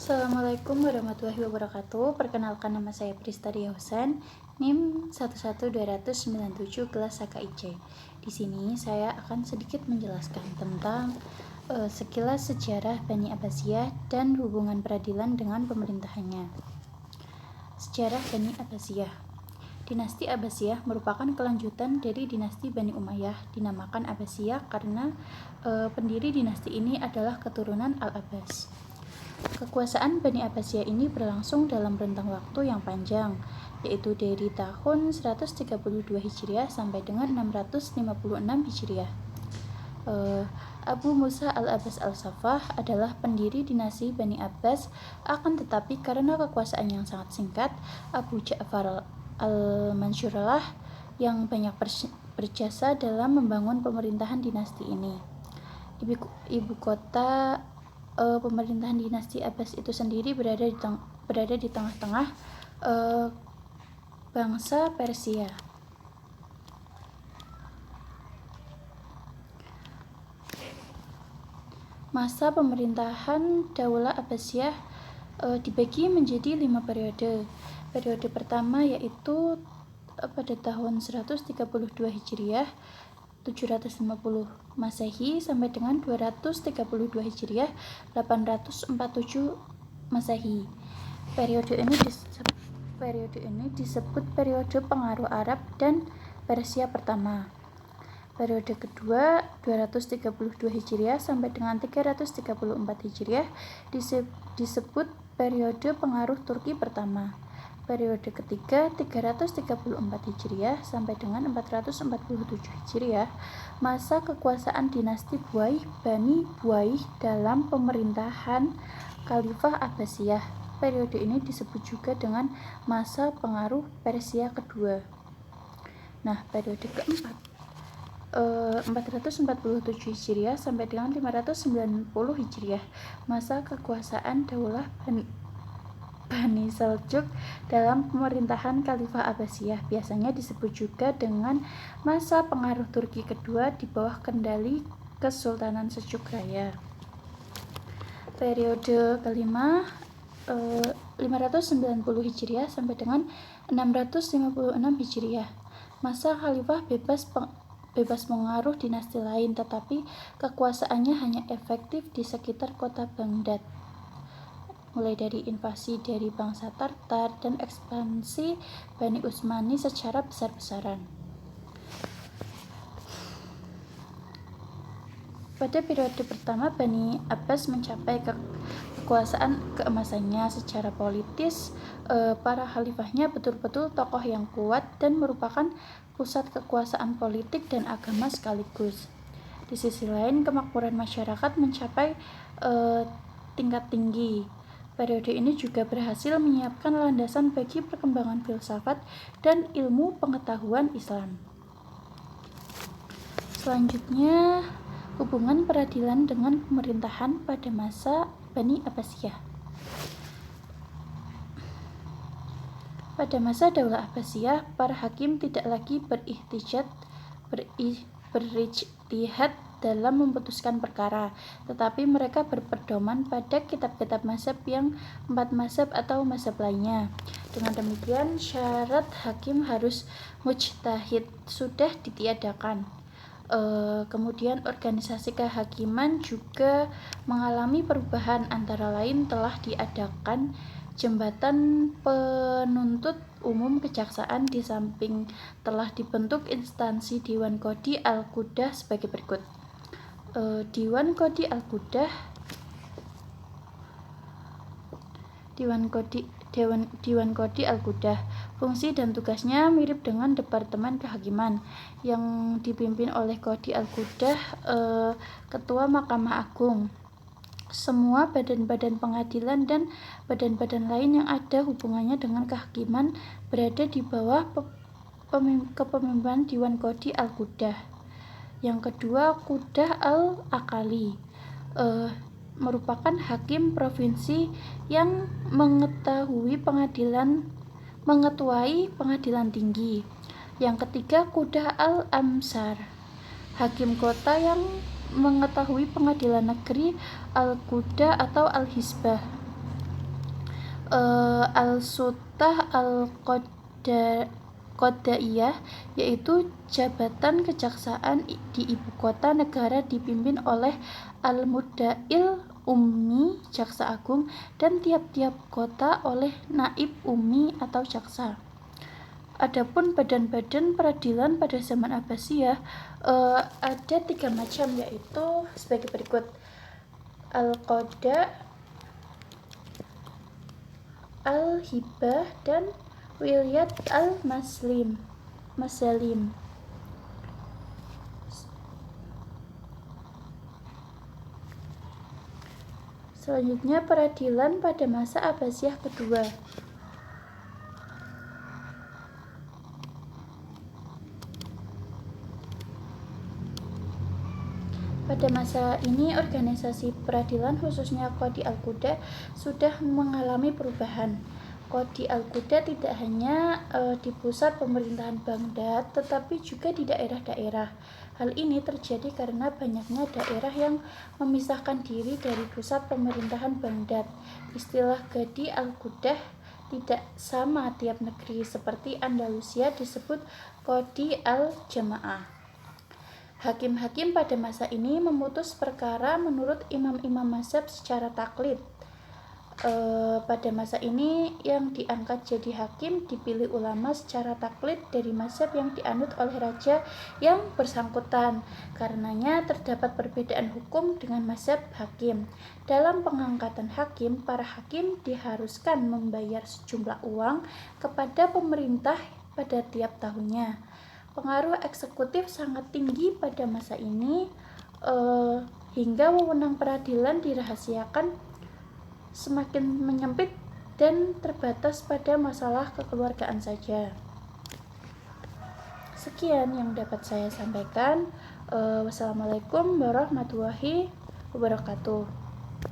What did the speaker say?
Assalamualaikum warahmatullahi wabarakatuh. Perkenalkan, nama saya Pristadia Husain, NIM 11297 kelas HKIC. Di sini saya akan sedikit menjelaskan tentang sekilas sejarah Bani Abbasiyah dan hubungan peradilan dengan pemerintahannya. Sejarah Bani Abbasiyah. Dinasti Abbasiyah merupakan kelanjutan dari dinasti Bani Umayyah, dinamakan Abbasiyah karena pendiri dinasti ini adalah keturunan Al-Abbas. Kekuasaan Bani Abbasiyah ini berlangsung dalam rentang waktu yang panjang, yaitu dari tahun 132 Hijriah sampai dengan 656 Hijriah. Abu Musa al-Abbas al-Saffah adalah pendiri dinasti Bani Abbas, akan tetapi karena kekuasaan yang sangat singkat, Abu Ja'far al-Mansurlah yang banyak berjasa dalam membangun pemerintahan dinasti ini. Ibu kota pemerintahan dinasti Abbas itu sendiri berada di tengah-tengah bangsa Persia. Masa pemerintahan Daulah Abbasiyah dibagi menjadi 5 periode. Periode pertama yaitu pada tahun 132 Hijriah 750 Masehi sampai dengan 232 Hijriah 847 Masehi. Periode ini disebut periode pengaruh Arab dan Persia pertama. Periode kedua 232 Hijriah sampai dengan 334 Hijriah disebut periode pengaruh Turki pertama. Periode ketiga 334 Hijriah sampai dengan 447 Hijriah, masa kekuasaan dinasti Buaih Bani Buaih dalam pemerintahan Khalifah Abbasiyah. Periode ini disebut juga dengan masa pengaruh Persia kedua. Nah, periode keempat 447 Hijriah sampai dengan 590 Hijriah, masa kekuasaan Daulah Bani Seljuk dalam pemerintahan Khalifah Abbasiyah, biasanya disebut juga dengan masa pengaruh Turki kedua di bawah kendali Kesultanan Seljuk Raya. Periode kelima 590 Hijriah sampai dengan 656 Hijriah, masa Khalifah bebas mengaruh dinasti lain, tetapi kekuasaannya hanya efektif di sekitar kota Baghdad, mulai dari invasi dari bangsa Tartar dan ekspansi Bani Utsmani secara besar-besaran. Pada periode pertama, Bani Abbas mencapai kekuasaan keemasannya. Secara politis, para khalifahnya betul-betul tokoh yang kuat dan merupakan pusat kekuasaan politik dan agama sekaligus. Di sisi lain, kemakmuran masyarakat mencapai tingkat tinggi. Periode ini juga berhasil menyiapkan landasan bagi perkembangan filsafat dan ilmu pengetahuan Islam. Selanjutnya, hubungan peradilan dengan pemerintahan pada masa Bani Abbasiyah. Pada masa Daulah Abbasiyah, para hakim tidak lagi berijtihad dalam memutuskan perkara, tetapi mereka berpedoman pada kitab-kitab mazhab yang 4 mazhab atau mazhab lainnya. Dengan demikian, syarat hakim harus mujtahid sudah ditiadakan. Kemudian organisasi kehakiman juga mengalami perubahan, antara lain telah diadakan jembatan penuntut umum kejaksaan, di samping telah dibentuk instansi Dewan Qadhi Al-Qudah sebagai berikut. Dewan Qadhi Al-Qudah. Fungsi dan tugasnya mirip dengan Departemen Kehakiman yang dipimpin oleh Qadhi Al-Qudah, Ketua Mahkamah Agung. Semua badan-badan pengadilan dan badan-badan lain yang ada hubungannya dengan kehakiman berada di bawah kepemimpinan Dewan Qadhi Al-Qudah. Yang kedua, Qudah Al-Aqali, merupakan hakim provinsi yang mengetuai pengadilan tinggi. Yang ketiga, Qudah Al-Amsar, hakim kota yang mengetahui pengadilan negeri Al-Qudah atau Al-Hisbah. Al-Sultah Al-Qadaiyah, yaitu jabatan kejaksaan di ibu kota negara dipimpin oleh Al-Mudail Ummi, jaksa agung, dan tiap-tiap kota oleh naib ummi atau jaksa. Adapun badan-badan peradilan pada zaman Abbasiyah ada 3 macam, yaitu sebagai berikut: Al-Qada, Al-Hibah, dan Wilayat Al-Mazalim. Selanjutnya, peradilan pada masa Abbasiyah kedua. Pada masa ini, organisasi peradilan khususnya Qadi Al-Qudah sudah mengalami perubahan. Qadi Al-Qudah tidak hanya di pusat pemerintahan Baghdad, tetapi juga di daerah-daerah. Hal ini terjadi karena banyaknya daerah yang memisahkan diri dari pusat pemerintahan Baghdad. Istilah Qadi Al-Qudah tidak sama tiap negeri. Seperti Andalusia disebut Qadi Al-Jamaah. Hakim-hakim pada masa ini memutus perkara menurut imam-imam mazhab secara taklid. Pada masa ini yang diangkat jadi hakim dipilih ulama secara taklid dari mazhab yang dianut oleh raja yang bersangkutan. Karenanya terdapat perbedaan hukum dengan mazhab hakim. Dalam pengangkatan hakim, para hakim diharuskan membayar sejumlah uang kepada pemerintah pada tiap tahunnya. Pengaruh eksekutif sangat tinggi pada masa ini, hingga wewenang peradilan dirahasiakan semakin menyempit dan terbatas pada masalah kekeluargaan saja. Sekian yang dapat saya sampaikan. Wassalamualaikum warahmatullahi wabarakatuh.